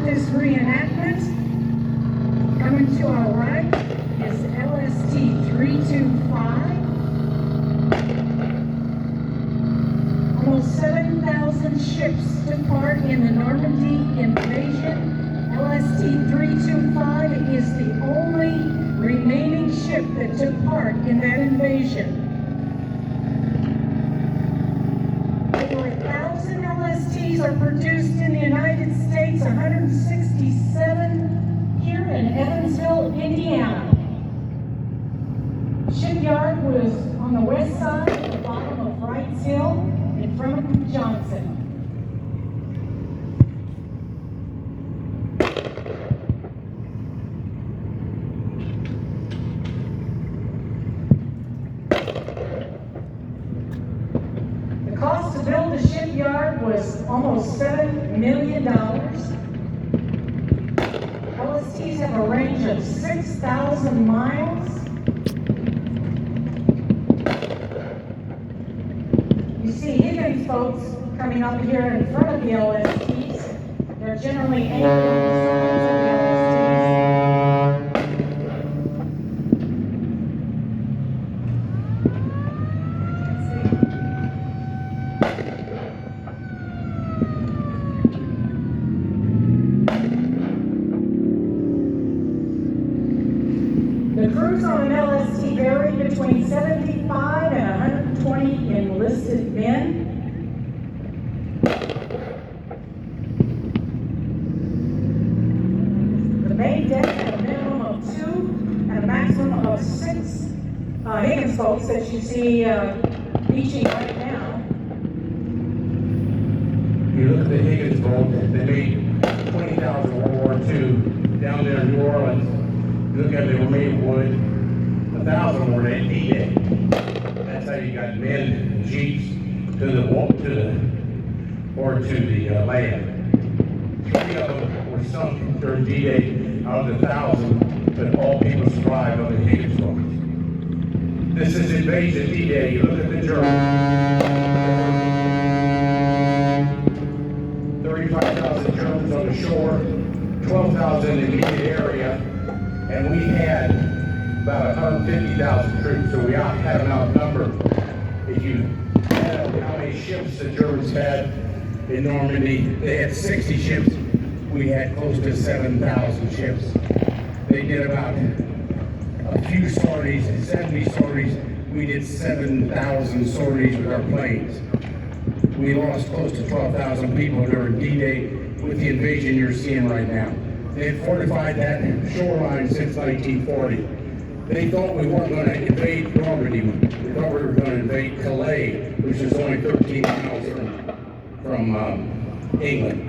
start this reenactment, coming to our right is LST 325. Almost 7,000 ships took part in the Normandy invasion. LST 325 is the only remaining ship that took part in that invasion. Over 1,000 LSTs are produced in the United States, 167 here in Evansville, Indiana. Shipyard was on the west side at the bottom of Wrights Hill in front of Johnson. The cost to build the shipyard was almost $7 million. LSTs have a range of 6,000 miles. You see Higgins folks coming up here in front of the LSTs. They're generally anchored on the sides of the The crews on an LST vary between 75 and 120 enlisted men. The main deck had a minimum of 2 and a maximum of 6 Higgins folks that you see beaching right now. You look at the Higgins boat, they made 20,000 World War II down there in New Orleans. Look at it, they were made of wood. 1,000 were at D-Day. That's how you got men, jeeps to the land. 3 of them were sunk during D-Day out of the 1,000, but all people survived on the Higgins boats. This is invasion D-Day. You look at the Germans. 35,000 Germans on the shore, 12,000 in the immediate area. And we had about 150,000 troops, so we had them outnumbered. If you add up how many ships the Germans had in Normandy, they had 60 ships. We had close to 7,000 ships. They did about a few sorties, 70 sorties. We did 7,000 sorties with our planes. We lost close to 12,000 people during D-Day with the invasion you're seeing right now. They had fortified that shoreline since 1940. They thought we weren't going to invade Normandy. They thought we were going to invade Calais, which is only 13 miles from England.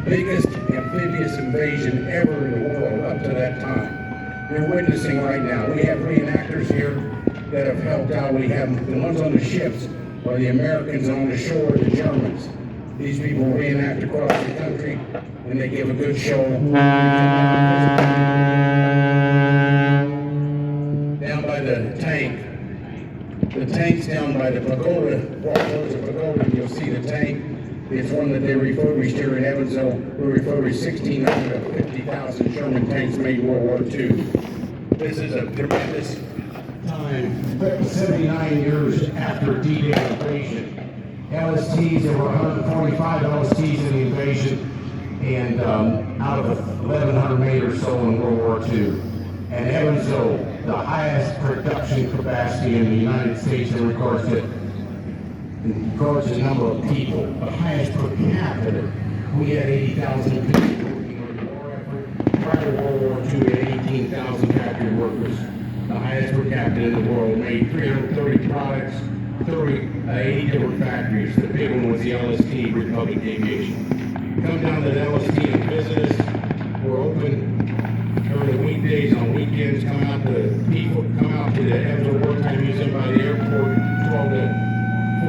Biggest amphibious invasion ever in the world up to that time. We're witnessing right now. We have reenactors here that have helped out. We have the ones on the ships, or the Americans on the shore, the Germans. These people reenact across the country, and they give a good show. Down by the tank's down by the pagoda, walk towards the pagoda, and you'll see the tank. It's one that they refurbished here in Evansville. We refurbished 1,600 of 50,000 Sherman tanks made World War II. This is a tremendous time, 79 years after D-Day invasion. LSTs, there were 145 LSTs in the invasion, and out of 1,100 made or so in World War II. And Evansville, the highest production capacity in the United States in regards to the number of people, the highest per capita. We had 80,000 people working on the war effort. Prior to World War II, we had 18,000 factory workers, the highest per capita in the world. Made 330 products. 80 different factories. The big one was the LST, Republic Aviation. Come down to the LST and visit us. We're open during the weekdays, on weekends. Come out to the Evansville Wartime Museum by the airport, 12 to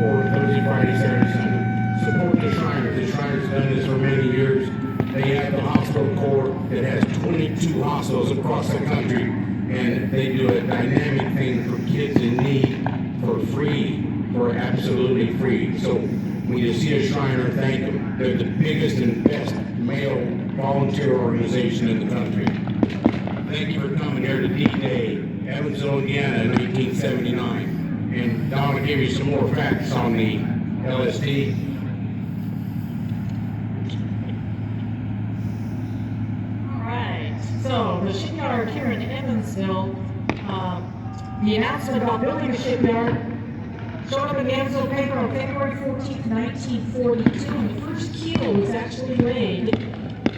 4, Thursday, Friday, Saturday, Sunday. Support the Shriners. The Shriners have done this for many years. They have the hospital corps that has 22 hospitals across the country, and they do a dynamic thing for kids in need for free, for absolutely free. So when you see a Shriner, thank them. They're the biggest and best male volunteer organization in the country. Thank you for coming here to D-Day, Evansville, Indiana, 1979. And Don will give you some more facts on the LST. All right, so the shipyard here in Evansville, the announcement about building a shipyard showed up in the Evansville paper on February 14th, 1942, and the first keel was actually laid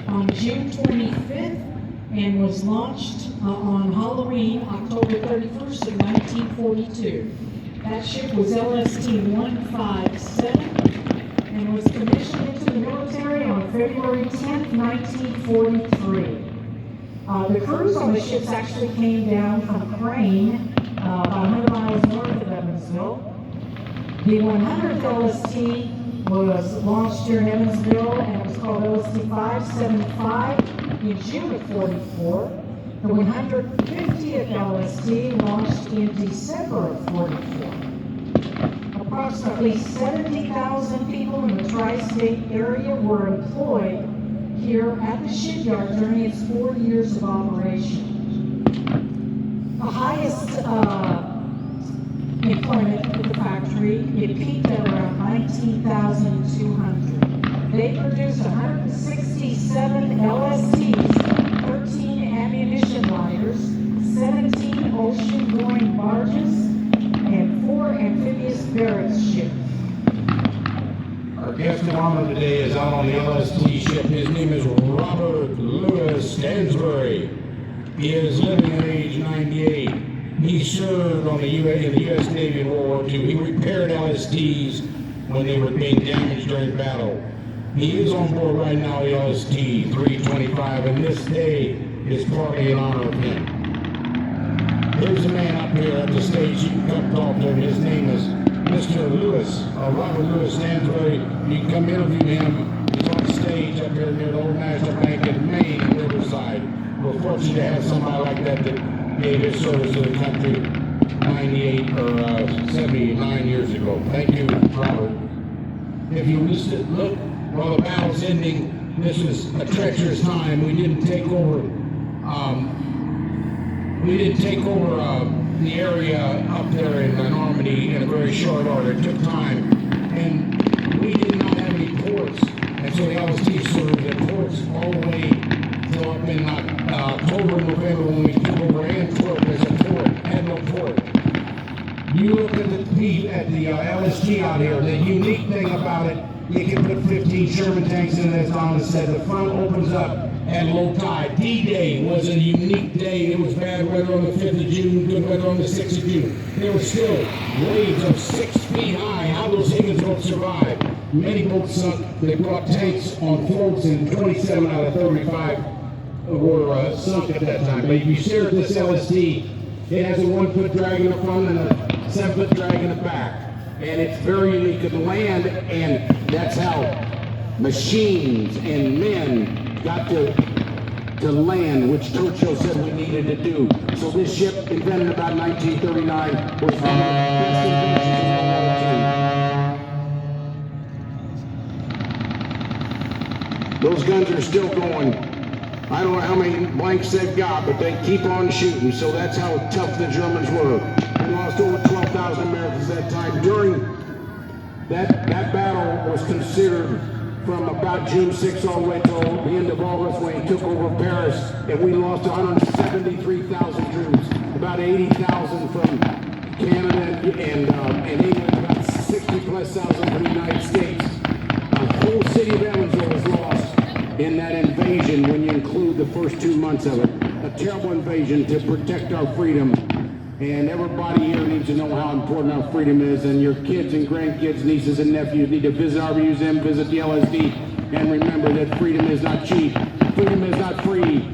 on June 25th and was launched on Halloween, October 31st of 1942. That ship was LST 157 and was commissioned into the military on February 10th, 1943. The crews on the ships actually came down from Crane, about 100 miles north of Evansville. The 100th LST was launched here in Evansville and it was called LST 575 in June of 44. The 150th LST launched in December of 44. Approximately 70,000 people in the tri-state area were employed here at the shipyard during its 4 years of operation. The highest employment at the factory, it peaked at around 19,200. They produced 167 LSTs, 13 ammunition liners, 17 ocean-going barges, and 4 amphibious barracks ships. Our guest of honor today is out on the LST ship. His name is Robert Louis Stansbury. He is living at age 98. He served on in the U.S. Navy in World War II. He repaired LSTs when they were being damaged during battle. He is on board right now, the LST 325, and this day is partly in honor of him. There's a man up here at the stage. You can come talk to him. His name is Mr. Robert Louis Stansbury. You can come interview him. He's on stage up here near the Old National Bank in Maine and Riverside. We're fortunate to have somebody like that gave his service to the country 98 or 79 years ago. Thank you, Robert. If you look while the battle's ending, this was a treacherous time. We didn't take over. The area up there in Normandy in a very short order. It took time, and we did not have any ports, and so the LST served the ports all the way till up in October, November when we took over Antwerp as a port, had no port. You look at the LST out here. The unique thing about it, you can put 15 Sherman tanks in it, as Donna said. The front opens up at low tide. D-Day was a unique day. It was bad weather on the 5th of June, good weather on the 6th of June. There were still waves of 6 feet high. How those Higgins boats survived. Many boats sunk. They brought tanks on floats, and 27 out of 35 were sunk at that time. But if you stare at this LST, it has a 1-foot drag in the front and a 7-foot drag in the back. And it's very unique to the land, and that's how machines and men got to land, which Churchill said we needed to do. So this ship, invented about 1939, was one of the best inventions of World War II. Those guns are still going. I don't know how many blanks they've got, but they keep on shooting. So that's how tough the Germans were. We lost over 12,000 Americans that time. During that battle was considered from about June 6th all the way till the end of August when he took over Paris, and we lost 173,000 troops, about 80,000 from Canada and England, about 60+ thousand from the United States. The whole city of Evansville was lost in that invasion when you include the first 2 months of it. A terrible invasion to protect our freedom. And everybody here needs to know how important our freedom is, and your kids and grandkids, nieces and nephews need to visit our museum, visit the LSD, and remember that freedom is not cheap. Freedom is not free.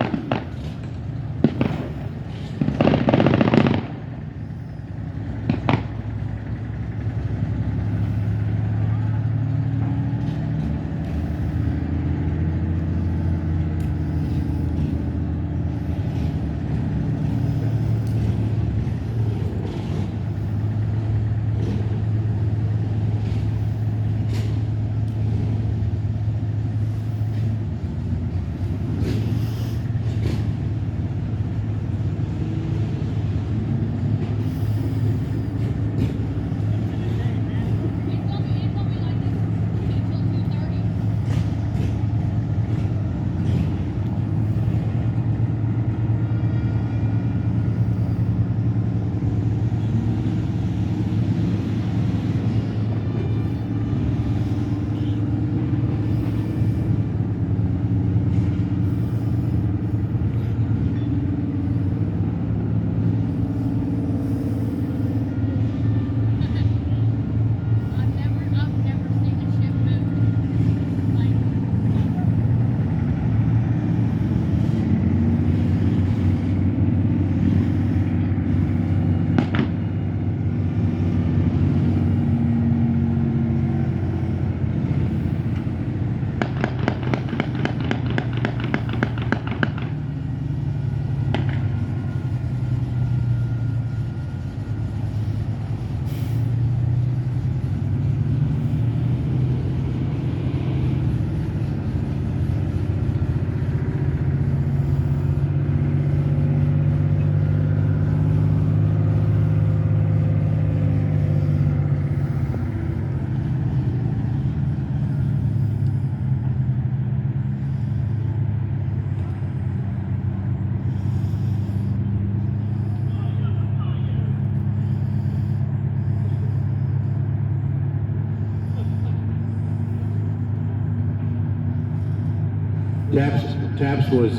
Taps was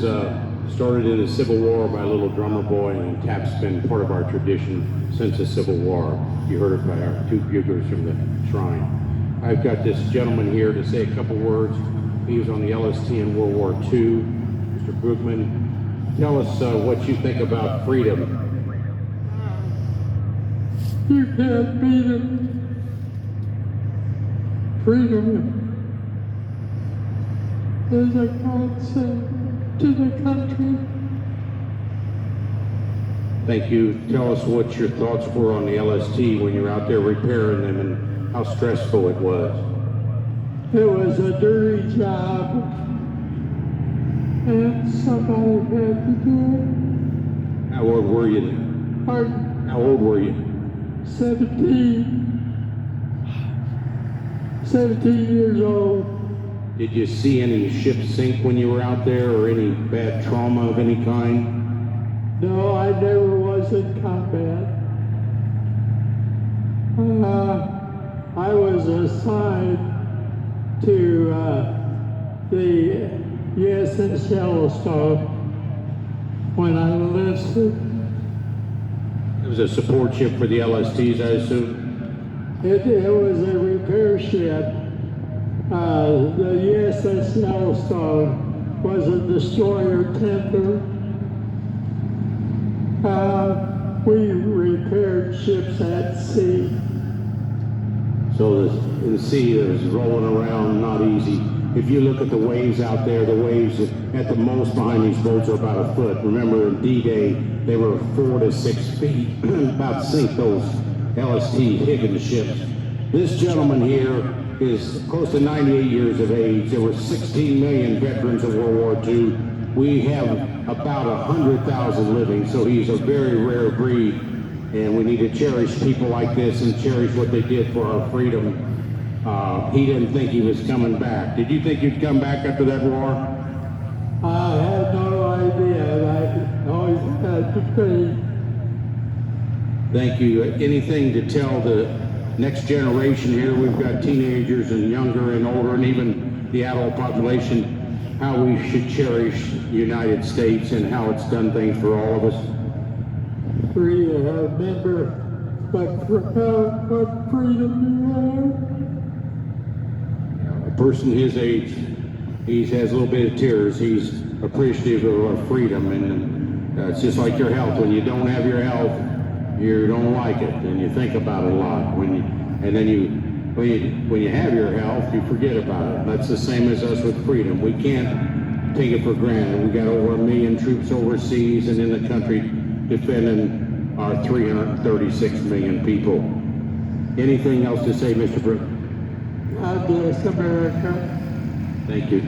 started in the Civil War by a little drummer boy, and Taps been part of our tradition since the Civil War. You heard it by our two buglers from the shrine. I've got this gentleman here to say a couple words. He was on the LST in World War II. Mr. Brugman, tell us what you think about freedom. You can't beat it. Freedom is a godsend to the country. Thank you. Tell us what your thoughts were on the LST when you were out there repairing them and how stressful it was. It was a dirty job, and somebody had to do How old were you? it. Pardon? How old were you? 17 years old. Did you see any ships sink when you were out there, or any bad trauma of any kind? No, I never was in combat. I was assigned to the USS Yellowstone when I enlisted. It was a support ship for the LSTs, I assume? It was a repair ship. The USS Yellowstone was a destroyer tender. We repaired ships at sea. So in the sea, it was rolling around, not easy. If you look at the waves out there, the waves at the most behind these boats are about a foot. Remember, in D-Day, they were 4 to 6 feet, about to sink those LST Higgins ships. This gentleman here is close to 98 years of age. There were 16 million veterans of World War II. We have about 100,000 living, so he's a very rare breed, and we need to cherish people like this and cherish what they did for our freedom. He didn't think he was coming back. Did you think you'd come back after that war? I had no idea. I always had to pay. Thank you. Anything to tell the next generation here? We've got teenagers and younger and older, and even the adult population, how we should cherish the United States and how it's done things for all of us. Remember what freedom you have. A person his age, he has a little bit of tears. He's appreciative of our freedom, and it's just like your health. When you don't have your health, you don't like it, and you think about it a lot. When you have your health, you forget about it. That's the same as us with freedom. We can't take it for granted. We got over 1 million troops overseas and in the country defending our 336 million people. Anything else to say, Mr. Brooks? God bless America. Thank you.